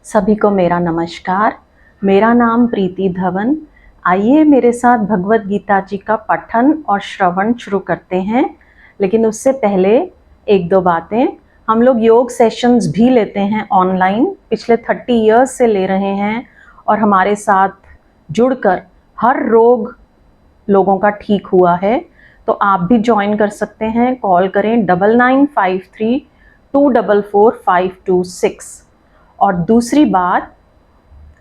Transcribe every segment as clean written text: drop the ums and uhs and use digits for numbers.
सभी को मेरा नमस्कार। मेरा नाम प्रीति धवन। आइए मेरे साथ भगवत गीता जी का पठन और श्रवण शुरू करते हैं। लेकिन उससे पहले एक दो बातें। हम लोग योग सेशंस भी लेते हैं ऑनलाइन, पिछले 30 इयर्स से ले रहे हैं और हमारे साथ जुड़कर हर रोग लोगों का ठीक हुआ है। तो आप भी ज्वाइन कर सकते हैं। कॉल करें 9953244526। और दूसरी बात,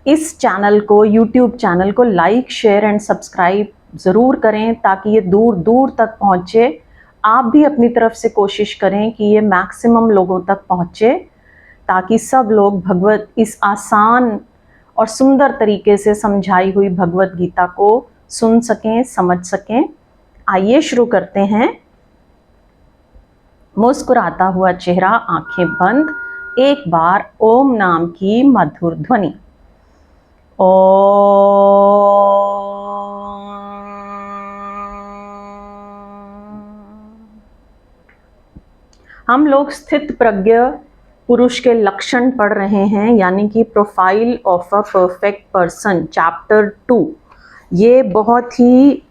इस चैनल को, यूट्यूब चैनल को लाइक, शेयर एंड सब्सक्राइब ज़रूर करें ताकि ये दूर दूर तक पहुँचे। आप भी अपनी तरफ से कोशिश करें कि ये मैक्सिमम लोगों तक पहुँचे ताकि सब लोग भगवत इस आसान और सुंदर तरीके से समझाई हुई भगवत गीता को सुन सकें, समझ सकें। आइए शुरू करते हैं। मुस्कुराता हुआ चेहरा, आंखें बंद, एक बार ओम नाम की मधुर ध्वनि। हम लोग स्थित प्रज्ञ पुरुष के लक्षण पढ़ रहे हैं, यानी कि profile of a perfect person, chapter 2। ये बहुत ही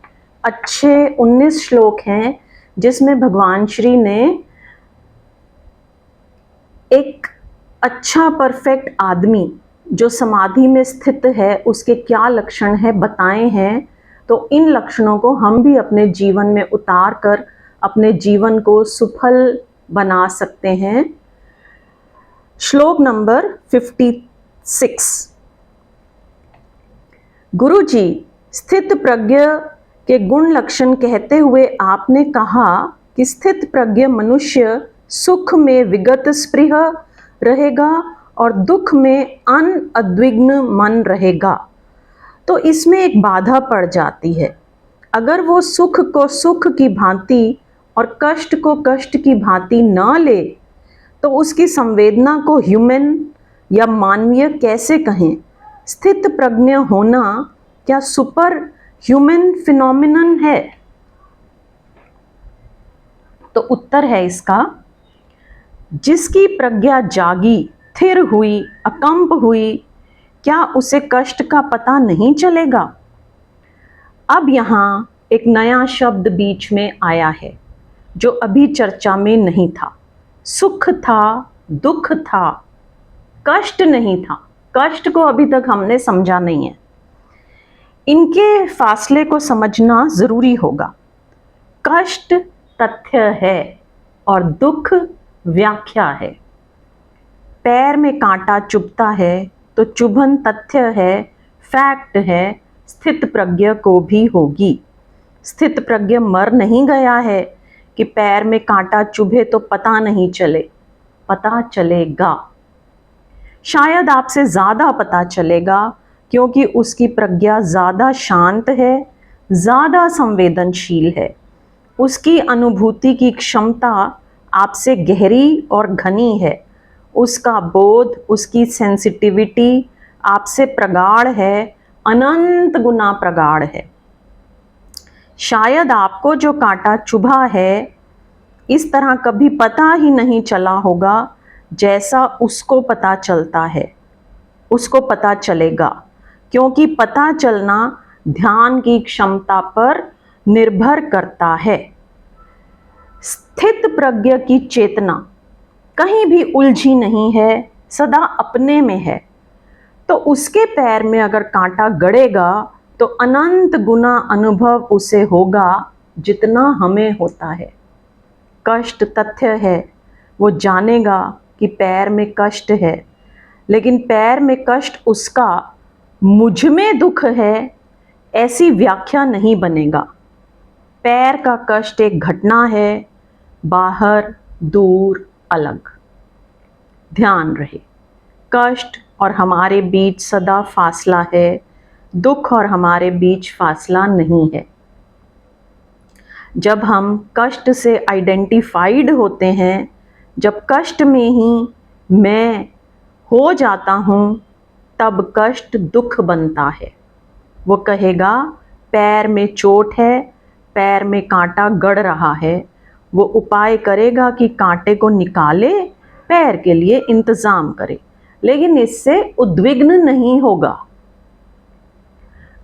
अच्छे 19 श्लोक हैं जिसमें भगवान श्री ने एक अच्छा परफेक्ट आदमी जो समाधि में स्थित है उसके क्या लक्षण है बताए हैं। तो इन लक्षणों को हम भी अपने जीवन में उतार कर अपने जीवन को सुफल बना सकते हैं। श्लोक नंबर 56। गुरु जी, स्थित प्रज्ञ के गुण लक्षण कहते हुए आपने कहा कि स्थित प्रज्ञ मनुष्य सुख में विगत स्पृह रहेगा और दुख में अनउद्विग्न मन रहेगा। तो इसमें एक बाधा पड़ जाती है। अगर वो सुख को सुख की भांति और कष्ट को कष्ट की भांति ना ले तो उसकी संवेदना को ह्यूमन या मानवीय कैसे कहें? स्थित प्रज्ञ होना क्या सुपर ह्यूमन फिनोमिनन है? तो उत्तर है इसका, जिसकी प्रज्ञा जागी, स्थिर हुई, अकंप हुई, क्या उसे कष्ट का पता नहीं चलेगा? अब यहाँ एक नया शब्द बीच में आया है जो अभी चर्चा में नहीं था। सुख था, दुख था, कष्ट नहीं था। कष्ट को अभी तक हमने समझा नहीं है। इनके फासले को समझना जरूरी होगा। कष्ट तथ्य है और दुख व्याख्या है। पैर में कांटा चुभता है तो चुभन तथ्य है, फैक्ट है, स्थित प्रज्ञ को भी होगी। स्थित प्रज्ञ मर नहीं गया है कि पैर में कांटा चुभे तो पता नहीं चले, पता चलेगा। शायद आपसे ज़्यादा पता चलेगा क्योंकि उसकी प्रज्ञा ज़्यादा शांत है, ज़्यादा संवेदनशील है। उसकी अनुभूति की क्षमता आपसे गहरी और घनी है। उसका बोध, उसकी सेंसिटिविटी आपसे प्रगाढ़ है, अनंत गुना प्रगाढ़ है। शायद आपको जो कांटा चुभा है इस तरह कभी पता ही नहीं चला होगा जैसा उसको पता चलता है। उसको पता चलेगा क्योंकि पता चलना ध्यान की क्षमता पर निर्भर करता है। स्थित प्रज्ञ की चेतना कहीं भी उलझी नहीं है, सदा अपने में है। तो उसके पैर में अगर कांटा गड़ेगा तो अनंत गुना अनुभव उसे होगा जितना हमें होता है। कष्ट तथ्य है, वो जानेगा कि पैर में कष्ट है, लेकिन पैर में कष्ट उसका, मुझ में दुख है, ऐसी व्याख्या नहीं बनेगा। पैर का कष्ट एक घटना है, बाहर, दूर, अलग। ध्यान रहे, कष्ट और हमारे बीच सदा फासला है, दुख और हमारे बीच फासला नहीं है। जब हम कष्ट से आइडेंटिफाइड होते हैं, जब कष्ट में ही मैं हो जाता हूँ, तब कष्ट दुख बनता है। वो कहेगा पैर में चोट है, पैर में कांटा गड़ रहा है। वो उपाय करेगा कि कांटे को निकाले, पैर के लिए इंतज़ाम करे। लेकिन इससे उद्विग्न नहीं होगा।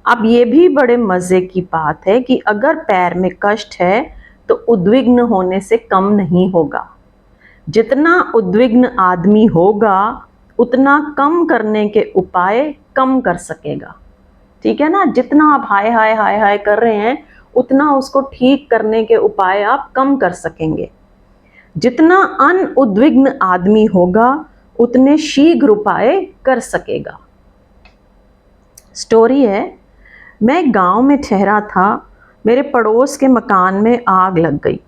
अब ये भी बड़े मजे की बात है कि अगर पैर में कष्ट है तो उद्विग्न होने से कम नहीं होगा। जितना उद्विग्न आदमी होगा उतना कम करने के उपाय कम कर सकेगा। ठीक है ना, जितना आप हाय हाय हाय हाय कर रहे हैं उतना उसको ठीक करने के उपाय आप कम कर सकेंगे। जितना अनउद्विग्न आदमी होगा उतने शीघ्र उपाय कर सकेगा। स्टोरी है, मैं गांव में ठहरा था, मेरे पड़ोस के मकान में आग लग गई।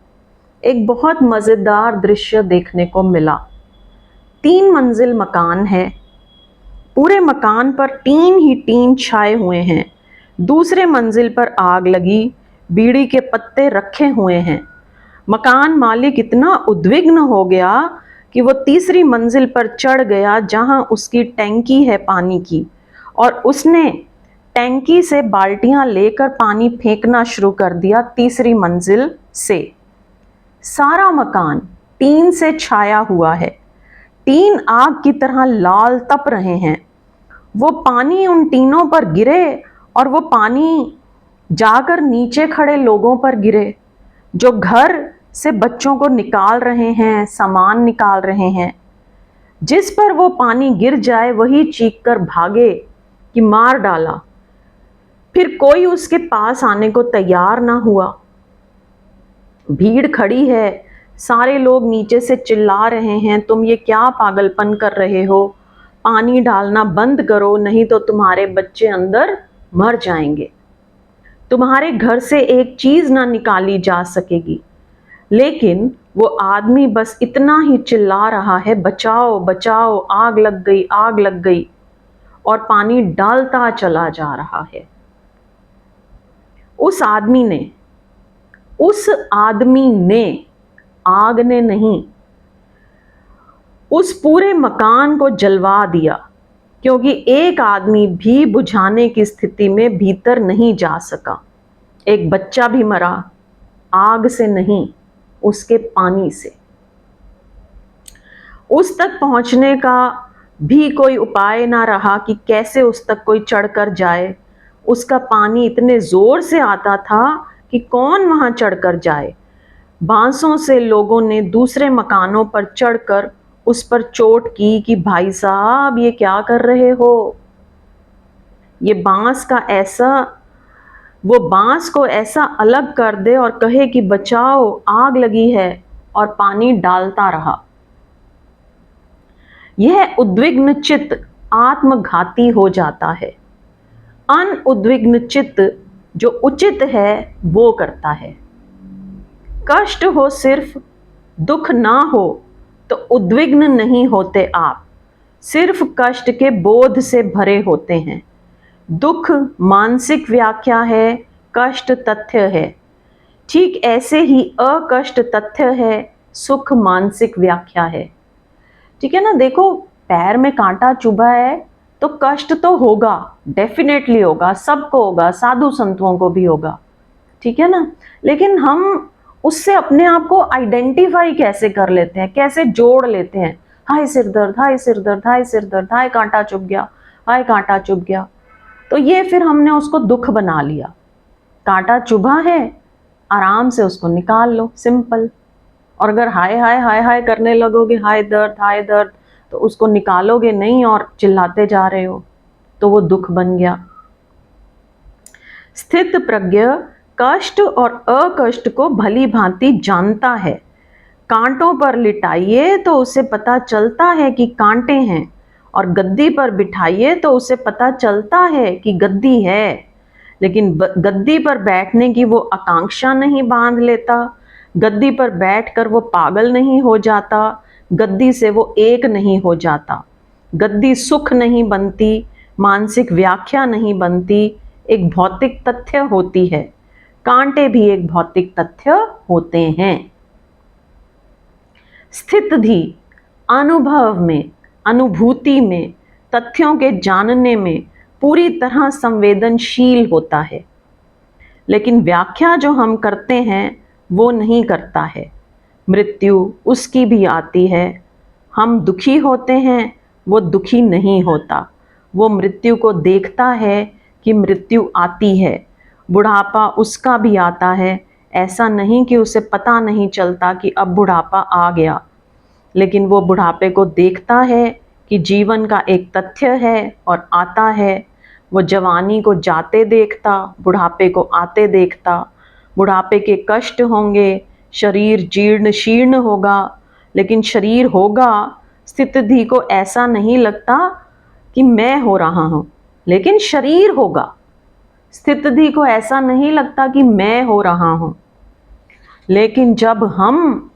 एक बहुत मज़ेदार दृश्य देखने को मिला। 3 मंजिल मकान है, पूरे मकान पर टीन ही टीन छाए हुए हैं। दूसरे मंजिल पर आग लगी, बीड़ी के पत्ते रखे हुए हैं। मकान मालिक इतना उद्विग्न हो गया कि वो तीसरी मंजिल पर चढ़ गया जहां उसकी टैंकी है पानी की, और उसने टैंकी से बाल्टियां लेकर पानी फेंकना शुरू कर दिया तीसरी मंजिल से। सारा मकान टीन से छाया हुआ है, टीन आग की तरह लाल तप रहे हैं। वो पानी उन टीनों पर गिरे और वो पानी जाकर नीचे खड़े लोगों पर गिरे जो घर से बच्चों को निकाल रहे हैं, सामान निकाल रहे हैं। जिस पर वो पानी गिर जाए वही चीख कर भागे कि मार डाला। फिर कोई उसके पास आने को तैयार ना हुआ। भीड़ खड़ी है, सारे लोग नीचे से चिल्ला रहे हैं, तुम ये क्या पागलपन कर रहे हो, पानी डालना बंद करो नहीं तो तुम्हारे बच्चे अंदर मर जाएंगे, तुम्हारे घर से एक चीज ना निकाली जा सकेगी। लेकिन वो आदमी बस इतना ही चिल्ला रहा है, बचाओ बचाओ, आग लग गई, आग लग गई, और पानी डालता चला जा रहा है। उस आदमी ने, आग ने नहीं, उस पूरे मकान को जलवा दिया, क्योंकि एक आदमी भी बुझाने की स्थिति में भीतर नहीं जा सका। एक बच्चा भी मरा, आग से नहीं, उसके पानी से। उस तक पहुंचने का भी कोई उपाय ना रहा कि कैसे उस तक कोई चढ़कर जाए। उसका पानी इतने जोर से आता था कि कौन वहां चढ़कर जाए। बांसों से लोगों ने दूसरे मकानों पर चढ़कर उस पर चोट की कि भाई साहब ये क्या कर रहे हो, ये वो बांस को ऐसा अलग कर दे और कहे कि बचाओ आग लगी है, और पानी डालता रहा। यह उद्विग्न चित्त आत्मघाती हो जाता है। अनउद्विग्न चित्त जो उचित है वो करता है। कष्ट हो, सिर्फ दुख ना हो तो उद्विग्न नहीं होते आप, सिर्फ कष्ट के बोध से भरे होते हैं। दुख मानसिक व्याख्या है, कष्ट तथ्य है। ठीक ऐसे ही अकष्ट तथ्य है, सुख मानसिक व्याख्या है। ठीक है ना, देखो पैर में कांटा चुभा है तो कष्ट तो होगा, डेफिनेटली होगा, सबको होगा, साधु संतों को भी होगा। ठीक है ना, लेकिन हम उससे अपने आप को आइडेंटिफाई कैसे कर लेते हैं, कैसे जोड़ लेते हैं। हाय सिर दर्द, हाय सिर दर्द, हाय सिर दर्द, हाय कांटा चुभ गया, हाय कांटा चुभ गया। तो ये फिर हमने उसको दुख बना लिया। कांटा चुभा है, आराम से उसको निकाल लो, सिंपल। और अगर हाय हाय हाय हाय करने लगोगे, हाय दर्द, तो उसको निकालोगे नहीं और चिल्लाते जा रहे हो, तो वो दुख बन गया। स्थित प्रज्ञ कष्ट और अकष्ट को भली भांति जानता है। कांटों पर लिटाइए तो उसे पता चलता है कि कांटे हैं, और गद्दी पर बिठाइए तो उसे पता चलता है कि गद्दी है। लेकिन गद्दी पर बैठने की वो आकांक्षा नहीं बांध लेता, गद्दी पर बैठकर वो पागल नहीं हो जाता, गद्दी से वो एक नहीं हो जाता। गद्दी सुख नहीं बनती, मानसिक व्याख्या नहीं बनती, एक भौतिक तथ्य होती है। कांटे भी एक भौतिक तथ्य होते हैं। स्थित भी अनुभव में, अनुभूति में, तथ्यों के जानने में पूरी तरह संवेदनशील होता है। लेकिन व्याख्या जो हम करते हैं वो नहीं करता है। मृत्यु उसकी भी आती है, हम दुखी होते हैं, वो दुखी नहीं होता। वो मृत्यु को देखता है कि मृत्यु आती है, बुढ़ापा उसका भी आता है। ऐसा नहीं कि उसे पता नहीं चलता कि अब बुढ़ापा आ गया, लेकिन वो बुढ़ापे को देखता है कि जीवन का एक तथ्य है और आता है। वो जवानी को जाते देखता, बुढ़ापे को आते देखता। बुढ़ापे के कष्ट होंगे, शरीर जीर्ण शीर्ण होगा, लेकिन शरीर होगा। स्थिति को ऐसा नहीं लगता कि मैं हो रहा हूं, लेकिन शरीर होगा। स्थिति को ऐसा नहीं लगता कि मैं हो रहा हूं, लेकिन जब हम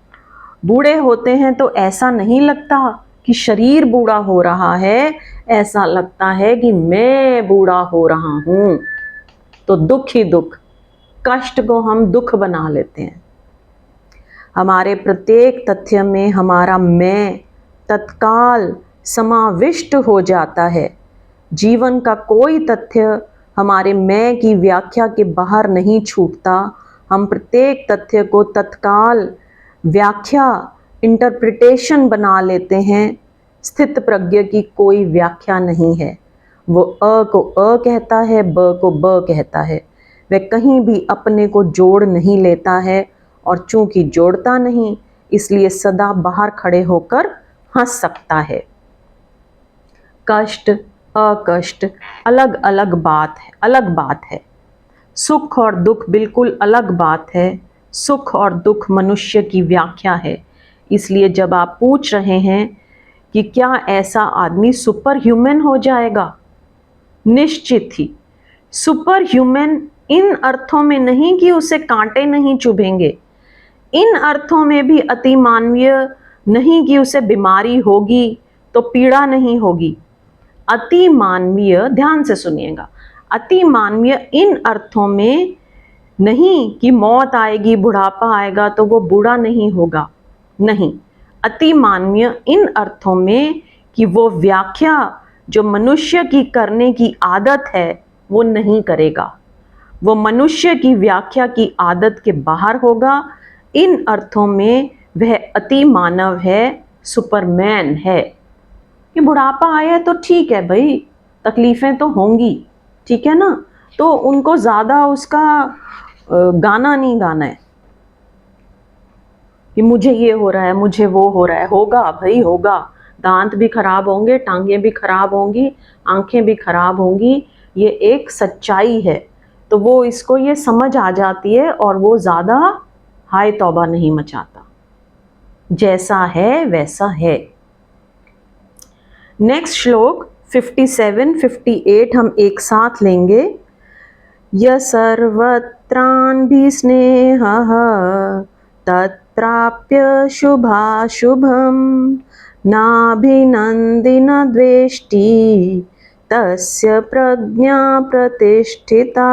बूढ़े होते हैं तो ऐसा नहीं लगता कि शरीर बूढ़ा हो रहा है, ऐसा लगता है कि मैं बूढ़ा हो रहा हूं। तो दुख ही दुख, कष्ट को हम दुख बना लेते हैं। हमारे प्रत्येक तथ्य में हमारा मैं तत्काल समाविष्ट हो जाता है। जीवन का कोई तथ्य हमारे मैं की व्याख्या के बाहर नहीं छूटता। हम प्रत्येक तथ्य को तत्काल व्याख्या, इंटरप्रिटेशन बना लेते हैं। स्थित प्रज्ञ की कोई व्याख्या नहीं है। वो अ को अ कहता है, ब को ब कहता है। वह कहीं भी अपने को जोड़ नहीं लेता है, और चूंकि जोड़ता नहीं, इसलिए सदा बाहर खड़े होकर हंस सकता है। कष्ट अकष्ट अलग अलग बात है, अलग बात है। सुख और दुख बिल्कुल अलग बात है। सुख और दुख मनुष्य की व्याख्या है। इसलिए जब आप पूछ रहे हैं कि क्या ऐसा आदमी सुपर ह्यूमन हो जाएगा, निश्चित ही। सुपर ह्यूमन इन अर्थों में नहीं कि उसे कांटे नहीं चुभेंगे, इन अर्थों में भी अति मानवीय नहीं कि उसे बीमारी होगी तो पीड़ा नहीं होगी। अति मानवीय, ध्यान से सुनिएगा, अति मानवीय इन अर्थों में नहीं कि मौत आएगी, बुढ़ापा आएगा तो वो बूढ़ा नहीं होगा। नहीं, अति मानवीय इन अर्थों में कि वो व्याख्या जो मनुष्य की करने की आदत है वो नहीं करेगा। वो मनुष्य की व्याख्या की आदत के बाहर होगा। इन अर्थों में वह अति मानव है, सुपरमैन है। कि बुढ़ापा आया तो ठीक है भाई, तकलीफ़ें तो होंगी, ठीक है ना, तो उनको ज़्यादा उसका गाना नहीं गाना है कि मुझे ये हो रहा है, मुझे वो हो रहा है। होगा भाई, होगा। दांत भी खराब होंगे, टांगें भी खराब होंगी, आंखें भी खराब होंगी। ये एक सच्चाई है। तो वो इसको ये समझ आ जाती है और वो ज़्यादा हाय तौबा नहीं मचाता। जैसा है वैसा है। नेक्स्ट श्लोक 57, 58 हम एक साथ लेंगे। य सर्वत्रान्भिस्नेहः तत्राप्य शुभाशुभं नाभिनन्दी न द्वेष्टि तस्य प्रज्ञा प्रतिष्ठिता।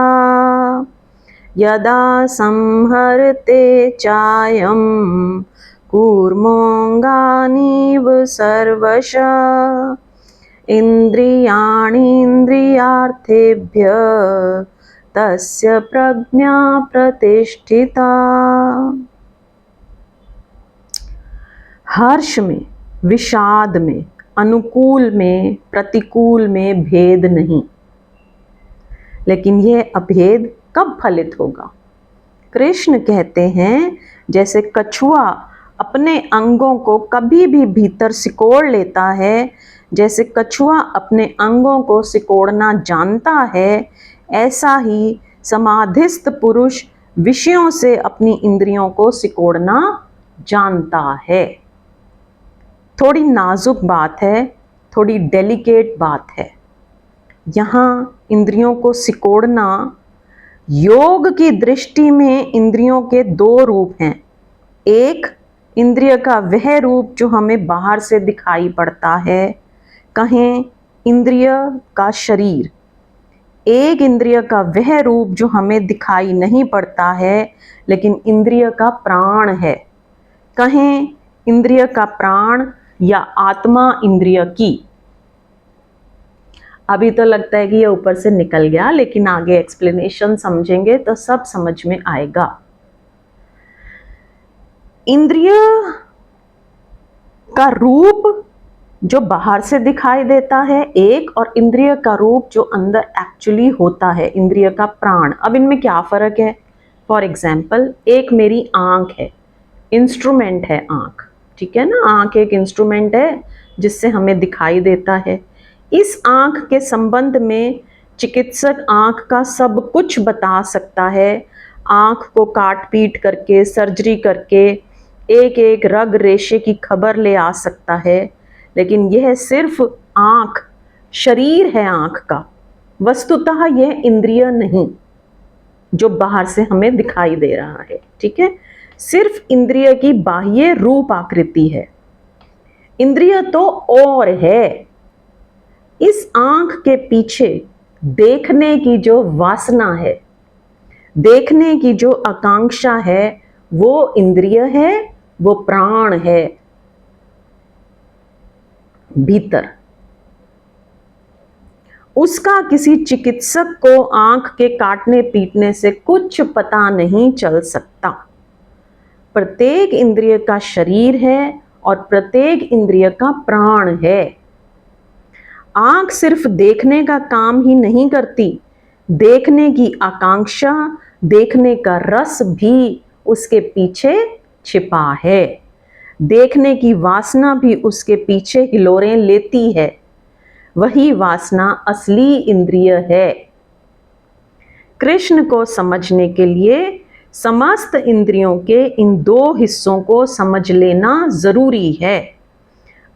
यदा संहरते चायं कूर्मोऽङ्गानीव सर्वशः इन्द्रियाणीन्द्रियार्थेभ्यः तस्य प्रज्ञा प्रतिष्ठिता। हर्ष में, विषाद में, अनुकूल में, प्रतिकूल में भेद नहीं, लेकिन यह अभेद कब फलित होगा? कृष्ण कहते हैं जैसे कछुआ अपने अंगों को कभी भी भीतर सिकोड़ लेता है, जैसे कछुआ अपने अंगों को सिकोड़ना जानता है, ऐसा ही समाधिस्थ पुरुष विषयों से अपनी इंद्रियों को सिकोड़ना जानता है। थोड़ी नाजुक बात है, थोड़ी डेलिकेट बात है। यहाँ इंद्रियों को सिकोड़ना, योग की दृष्टि में इंद्रियों के दो रूप हैं। एक, इंद्रिय का वह रूप जो हमें बाहर से दिखाई पड़ता है, कहें इंद्रिय का शरीर। एक इंद्रिय का वह रूप जो हमें दिखाई नहीं पड़ता है, लेकिन इंद्रिय का प्राण है। कहें इंद्रिय का प्राण या आत्मा इंद्रिय की। अभी तो लगता है कि ये ऊपर से निकल गया, लेकिन आगे एक्सप्लेनेशन समझेंगे तो सब समझ में आएगा। इंद्रिय का रूप जो बाहर से दिखाई देता है एक, और इंद्रिय का रूप जो अंदर एक्चुअली होता है, इंद्रिय का प्राण। अब इनमें क्या फ़र्क है? फॉर एग्जाम्पल, एक मेरी आँख है, इंस्ट्रूमेंट है आँख, ठीक है ना। आँख एक इंस्ट्रूमेंट है जिससे हमें दिखाई देता है। इस आँख के संबंध में चिकित्सक आँख का सब कुछ बता सकता है, आँख को काट पीट करके, सर्जरी करके एक एक रग रेशे की खबर ले आ सकता है। लेकिन यह सिर्फ आँख, शरीर है आँख का, वस्तुतः यह इंद्रिय नहीं जो बाहर से हमें दिखाई दे रहा है, ठीक है। सिर्फ इंद्रिय की बाह्य रूप आकृति है, इंद्रिय तो और है। इस आँख के पीछे देखने की जो वासना है, देखने की जो आकांक्षा है, वो इंद्रिय है, वो प्राण है भीतर। उसका किसी चिकित्सक को आंख के काटने पीटने से कुछ पता नहीं चल सकता। प्रत्येक इंद्रिय का शरीर है और प्रत्येक इंद्रिय का प्राण है। आंख सिर्फ देखने का काम ही नहीं करती, देखने की आकांक्षा, देखने का रस भी उसके पीछे छिपा है। देखने की वासना भी उसके पीछे हिलोरें लेती है। वही वासना असली इंद्रिय है। कृष्ण को समझने के लिए समस्त इंद्रियों के इन दो हिस्सों को समझ लेना जरूरी है,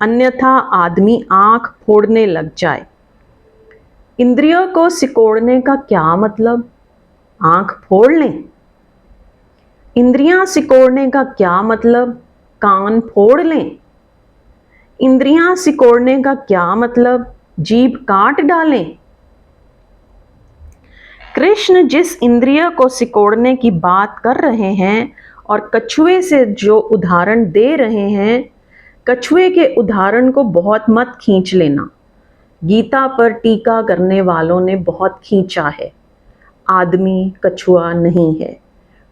अन्यथा आदमी आंख फोड़ने लग जाए। इंद्रियों को सिकोड़ने का क्या मतलब? आंख फोड़ लें। इंद्रियां सिकोड़ने का क्या मतलब? कान फोड़ लें। इंद्रियां सिकोड़ने का क्या मतलब? जीभ काट डालें। कृष्ण जिस इंद्रिय को सिकोड़ने की बात कर रहे हैं और कछुए से जो उदाहरण दे रहे हैं, कछुए के उदाहरण को बहुत मत खींच लेना। गीता पर टीका करने वालों ने बहुत खींचा है। आदमी कछुआ नहीं है।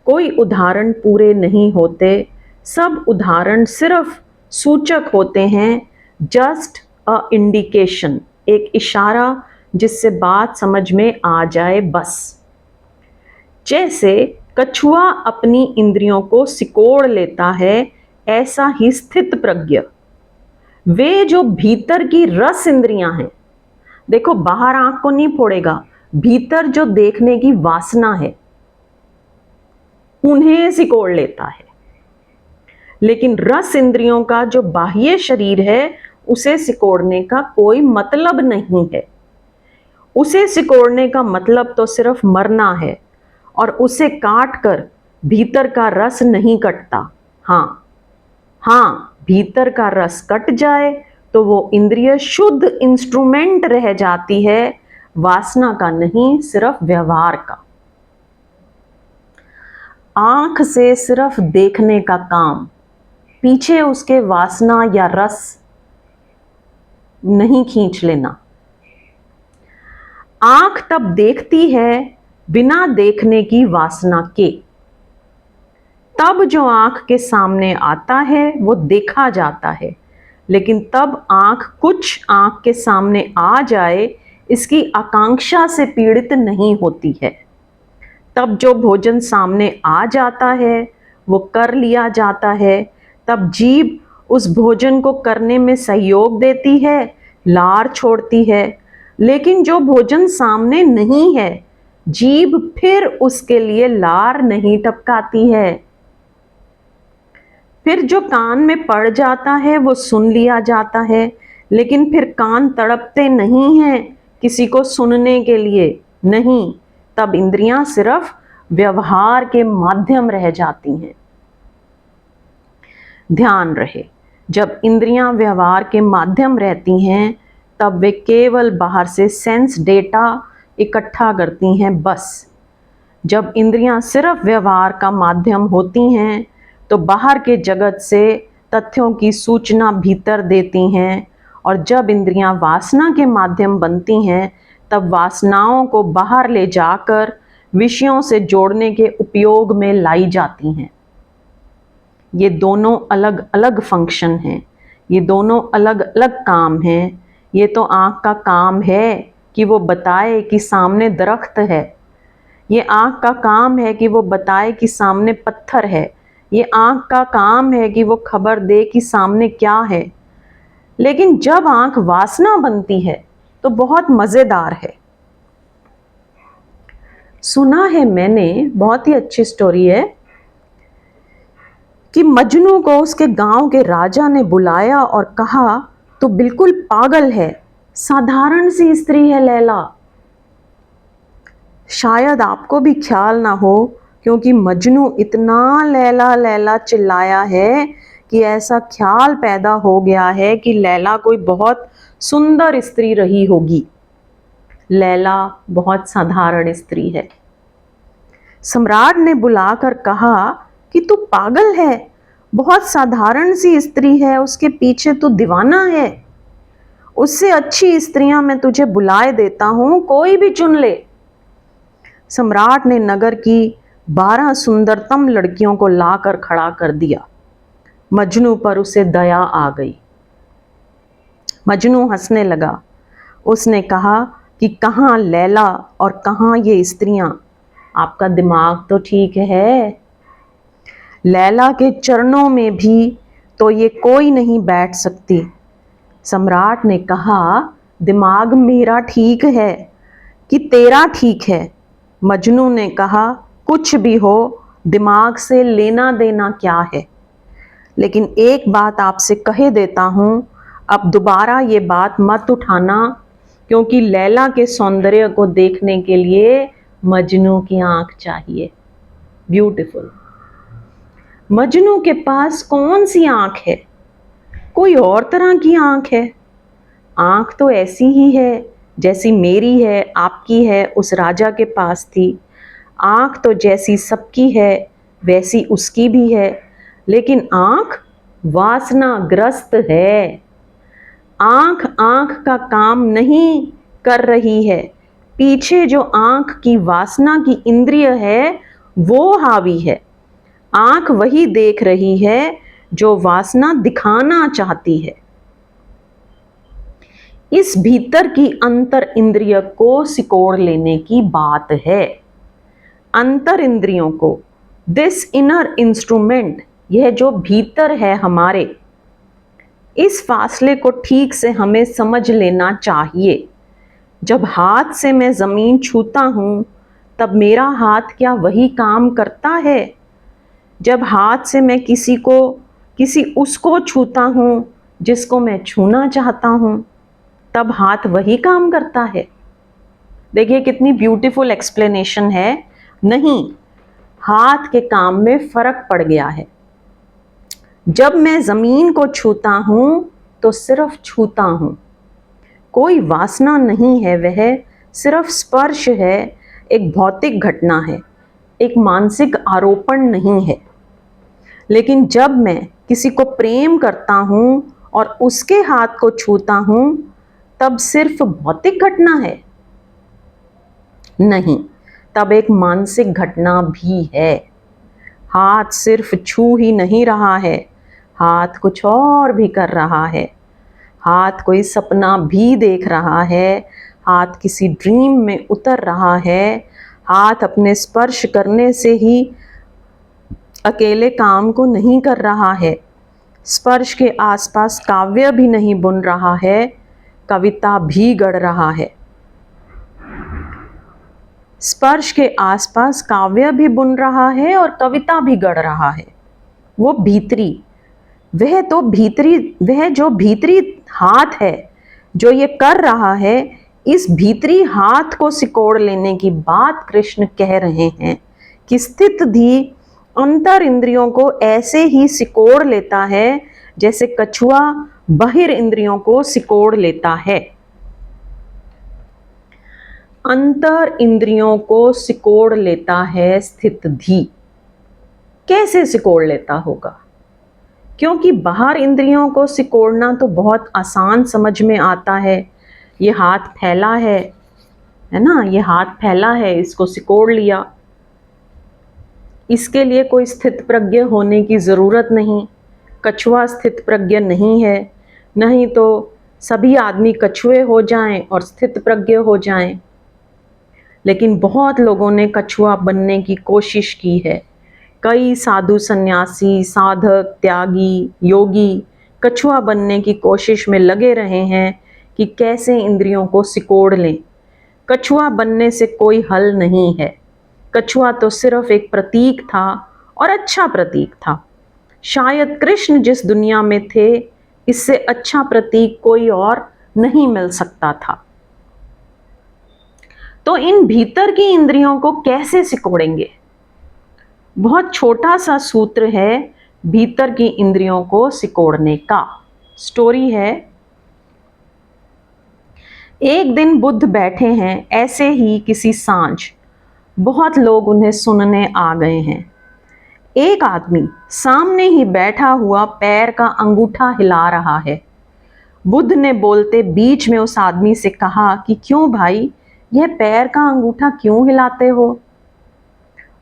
कोई उदाहरण पूरे नहीं होते, सब उदाहरण सिर्फ सूचक होते हैं, जस्ट अ इंडिकेशन, एक इशारा जिससे बात समझ में आ जाए बस। जैसे कछुआ अपनी इंद्रियों को सिकोड़ लेता है, ऐसा ही स्थित प्रज्ञ, वे जो भीतर की रस इंद्रियां हैं, देखो बाहर आंख को नहीं फोड़ेगा, भीतर जो देखने की वासना है उन्हें सिकोड़ लेता है। लेकिन रस इंद्रियों का जो बाह्य शरीर है उसे सिकोड़ने का कोई मतलब नहीं है। उसे सिकोड़ने का मतलब तो सिर्फ मरना है, और उसे काट कर भीतर का रस नहीं कटता। हाँ, भीतर का रस कट जाए तो वो इंद्रिय शुद्ध इंस्ट्रूमेंट रह जाती है, वासना का नहीं, सिर्फ व्यवहार का। आंख से सिर्फ देखने का काम, पीछे उसके वासना या रस नहीं खींच लेना। आंख तब देखती है बिना देखने की वासना के। तब जो आंख के सामने आता है वो देखा जाता है, लेकिन तब कुछ आंख के सामने आ जाए इसकी आकांक्षा से पीड़ित नहीं होती है। तब जो भोजन सामने आ जाता है वो कर लिया जाता है, तब जीभ उस भोजन को करने में सहयोग देती है, लार छोड़ती है। लेकिन जो भोजन सामने नहीं है, जीभ फिर उसके लिए लार नहीं टपकाती है। फिर जो कान में पड़ जाता है वो सुन लिया जाता है, लेकिन फिर कान तड़पते नहीं हैं किसी को सुनने के लिए, नहीं। तब इंद्रियां सिर्फ व्यवहार के माध्यम रह जाती हैं। ध्यान रहे, जब इंद्रियां व्यवहार के माध्यम रहती हैं तब वे केवल बाहर से सेंस डेटा इकट्ठा करती हैं बस। जब इंद्रियां सिर्फ व्यवहार का माध्यम होती हैं तो बाहर के जगत से तथ्यों की सूचना भीतर देती हैं, और जब इंद्रियां वासना के माध्यम बनती हैं तब वासनाओं को बाहर ले जाकर विषयों से जोड़ने के उपयोग में लाई जाती हैं। ये दोनों अलग अलग फंक्शन हैं। ये दोनों अलग अलग काम हैं। ये तो आँख का काम है कि वो बताए कि सामने दरख्त है। ये आँख का काम है कि वो बताए कि सामने पत्थर है। ये आँख का काम है कि वो खबर दे कि सामने क्या है। लेकिन जब आँख वासना बनती है तो बहुत मज़ेदार है। सुना है मैंने, बहुत ही अच्छी स्टोरी है, कि मजनू को उसके गांव के राजा ने बुलाया और कहा, तू बिल्कुल पागल है, साधारण सी स्त्री है लैला। शायद आपको भी ख्याल ना हो, क्योंकि मजनू इतना लैला लैला चिल्लाया है कि ऐसा ख्याल पैदा हो गया है कि लैला कोई बहुत सुंदर स्त्री रही होगी। लैला बहुत साधारण स्त्री है। सम्राट ने बुलाकर कहा कि तू पागल है, बहुत साधारण सी स्त्री है, उसके पीछे तू दीवाना है। उससे अच्छी स्त्रियां मैं तुझे बुलाए देता हूं, कोई भी चुन ले। सम्राट ने नगर की 12 सुंदरतम लड़कियों को लाकर खड़ा कर दिया। मजनू पर उसे दया आ गई। मजनू हंसने लगा। उसने कहा कि कहाँ लैला और कहाँ ये स्त्रियां, आपका दिमाग तो ठीक है। लैला के चरणों में भी तो ये कोई नहीं बैठ सकती। सम्राट ने कहा, दिमाग मेरा ठीक है कि तेरा ठीक है? मजनू ने कहा, कुछ भी हो, दिमाग से लेना देना क्या है। लेकिन एक बात आपसे कहे देता हूँ, अब दोबारा ये बात मत उठाना, क्योंकि लैला के सौंदर्य को देखने के लिए मजनू की आंख चाहिए। ब्यूटीफुल। मजनू के पास कौन सी आंख है? कोई और तरह की आंख है। आंख तो ऐसी ही है जैसी मेरी है, आपकी है, उस राजा के पास थी। आंख तो जैसी सबकी है वैसी उसकी भी है, लेकिन आंख वासनाग्रस्त है। आंख आंख का काम नहीं कर रही है। पीछे जो आंख की वासना की इंद्रिय है वो हावी है। आंख वही देख रही है जो वासना दिखाना चाहती है। इस भीतर की अंतर इंद्रिय को सिकोड़ लेने की बात है। अंतर इंद्रियों को, दिस इनर इंस्ट्रूमेंट, यह जो भीतर है हमारे, इस फासले को ठीक से हमें समझ लेना चाहिए। जब हाथ से मैं जमीन छूता हूं तब मेरा हाथ क्या वही काम करता है? जब हाथ से मैं किसी उसको छूता हूं जिसको मैं छूना चाहता हूं, तब हाथ वही काम करता है। देखिए कितनी ब्यूटीफुल एक्सप्लेनेशन है। नहीं, हाथ के काम में फर्क पड़ गया है। जब मैं जमीन को छूता हूं तो सिर्फ छूता हूं, कोई वासना नहीं है, वह सिर्फ स्पर्श है, एक भौतिक घटना है, एक मानसिक आरोपण नहीं है। लेकिन जब मैं किसी को प्रेम करता हूं और उसके हाथ को छूता हूं, तब सिर्फ भौतिक घटना है? नहीं, तब एक मानसिक घटना भी है। हाथ सिर्फ छू ही नहीं रहा है, हाथ कुछ और भी कर रहा है। हाथ कोई सपना भी देख रहा है, हाथ किसी ड्रीम में उतर रहा है। हाथ अपने स्पर्श करने से ही अकेले काम को नहीं कर रहा है। स्पर्श के आसपास काव्य भी नहीं बुन रहा है, कविता भी गढ़ रहा है। स्पर्श के आसपास काव्य भी बुन रहा है और कविता भी गढ़ रहा है। वो भीतरी, वह जो भीतरी हाथ है जो ये कर रहा है, इस भीतरी हाथ को सिकोड़ लेने की बात कृष्ण कह रहे हैं कि स्थित धी अंतर इंद्रियों को ऐसे ही सिकोड़ लेता है जैसे कछुआ बहिर इंद्रियों को सिकोड़ लेता है। अंतर इंद्रियों को सिकोड़ लेता है स्थित धी। कैसे सिकोड़ लेता होगा? क्योंकि बाहर इंद्रियों को सिकोड़ना तो बहुत आसान समझ में आता है। ये हाथ फैला है ना, ये हाथ फैला है, इसको सिकोड़ लिया। इसके लिए कोई स्थित प्रज्ञ होने की ज़रूरत नहीं। कछुआ स्थित प्रज्ञ नहीं है, नहीं तो सभी आदमी कछुए हो जाएं और स्थित प्रज्ञ हो जाएं। लेकिन बहुत लोगों ने कछुआ बनने की कोशिश की है। कई साधु सन्यासी, साधक, त्यागी, योगी कछुआ बनने की कोशिश में लगे रहे हैं कि कैसे इंद्रियों को सिकोड़ लें। कछुआ बनने से कोई हल नहीं है। कछुआ तो सिर्फ एक प्रतीक था, और अच्छा प्रतीक था। शायद कृष्ण जिस दुनिया में थे, इससे अच्छा प्रतीक कोई और नहीं मिल सकता था। तो इन भीतर की इंद्रियों को कैसे सिकोड़ेंगे? बहुत छोटा सा सूत्र है भीतर की इंद्रियों को सिकोड़ने का। स्टोरी है, एक दिन बुद्ध बैठे हैं ऐसे ही किसी सांझ। बहुत लोग उन्हें सुनने आ गए हैं। एक आदमी सामने ही बैठा हुआ पैर का अंगूठा हिला रहा है। बुद्ध ने बोलते बीच में उस आदमी से कहा कि क्यों भाई, यह पैर का अंगूठा क्यों हिलाते हो?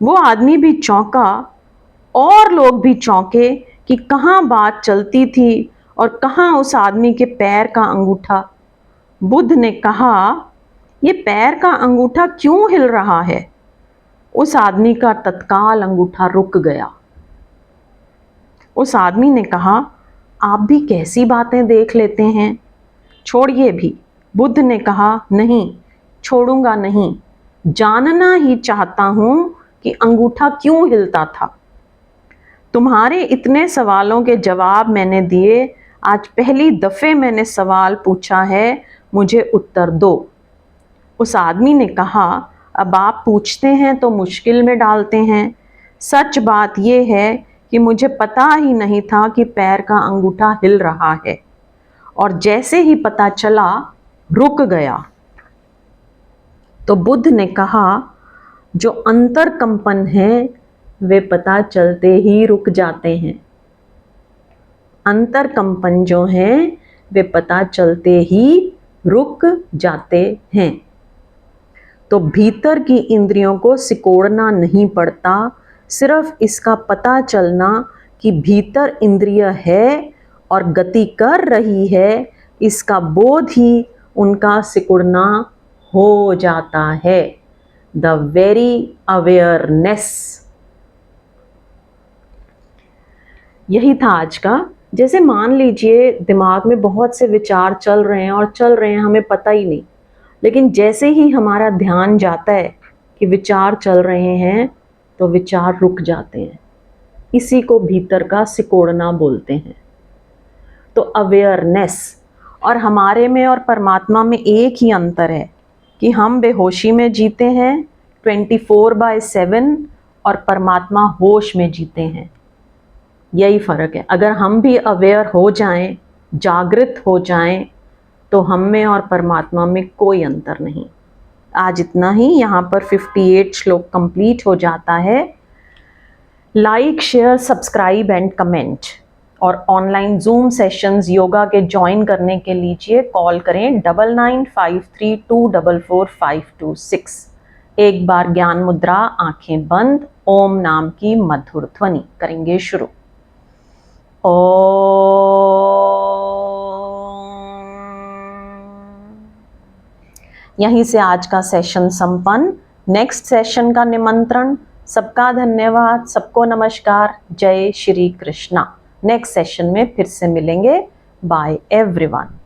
वो आदमी भी चौंका और लोग भी चौंके कि कहाँ बात चलती थी और कहाँ उस आदमी के पैर का अंगूठा। बुद्ध ने कहा, ये पैर का अंगूठा क्यों हिल रहा है? उस आदमी का तत्काल अंगूठा रुक गया। उस आदमी ने कहा, आप भी कैसी बातें देख लेते हैं, छोड़िए भी। बुद्ध ने कहा, नहीं, छोड़ूंगा नहीं, जानना ही चाहता हूं कि अंगूठा क्यों हिलता था। तुम्हारे इतने सवालों के जवाब मैंने दिए, आज पहली दफे मैंने सवाल पूछा है, मुझे उत्तर दो। उस आदमी ने कहा, अब आप पूछते हैं तो मुश्किल में डालते हैं। सच बात यह है कि मुझे पता ही नहीं था कि पैर का अंगूठा हिल रहा है, और जैसे ही पता चला रुक गया। तो बुद्ध ने कहा, जो अंतर कंपन है वे पता चलते ही रुक जाते हैं। अंतर कंपन जो हैं वे पता चलते ही रुक जाते हैं। तो भीतर की इंद्रियों को सिकोड़ना नहीं पड़ता, सिर्फ इसका पता चलना कि भीतर इंद्रिय है और गति कर रही है, इसका बोध ही उनका सिकुड़ना हो जाता है। The very awareness. यही था आज का। जैसे मान लीजिए दिमाग में बहुत से विचार चल रहे हैं और चल रहे हैं, हमें पता ही नहीं, लेकिन जैसे ही हमारा ध्यान जाता है कि विचार चल रहे हैं तो विचार रुक जाते हैं। इसी को भीतर का सिकोड़ना बोलते हैं। तो अवेयरनेस, और हमारे में और परमात्मा में एक ही अंतर है कि हम बेहोशी में जीते हैं 24/7 और परमात्मा होश में जीते हैं। यही फ़र्क है। अगर हम भी अवेयर हो जाएं, जागृत हो जाएं, तो हम में और परमात्मा में कोई अंतर नहीं। आज इतना ही। यहाँ पर 58 श्लोक कंप्लीट हो जाता है। Like, share, subscribe and comment. और ऑनलाइन जूम सेशंस योगा के ज्वाइन करने के लिए कॉल करें 9953244526। एक बार ज्ञान मुद्रा, आंखें बंद, ओम नाम की मधुर ध्वनि करेंगे शुरू। यहीं से आज का सेशन संपन्न। नेक्स्ट सेशन का निमंत्रण। सबका धन्यवाद, सबको नमस्कार, जय श्री कृष्णा। नेक्स्ट सेशन में फिर से मिलेंगे। Bye everyone.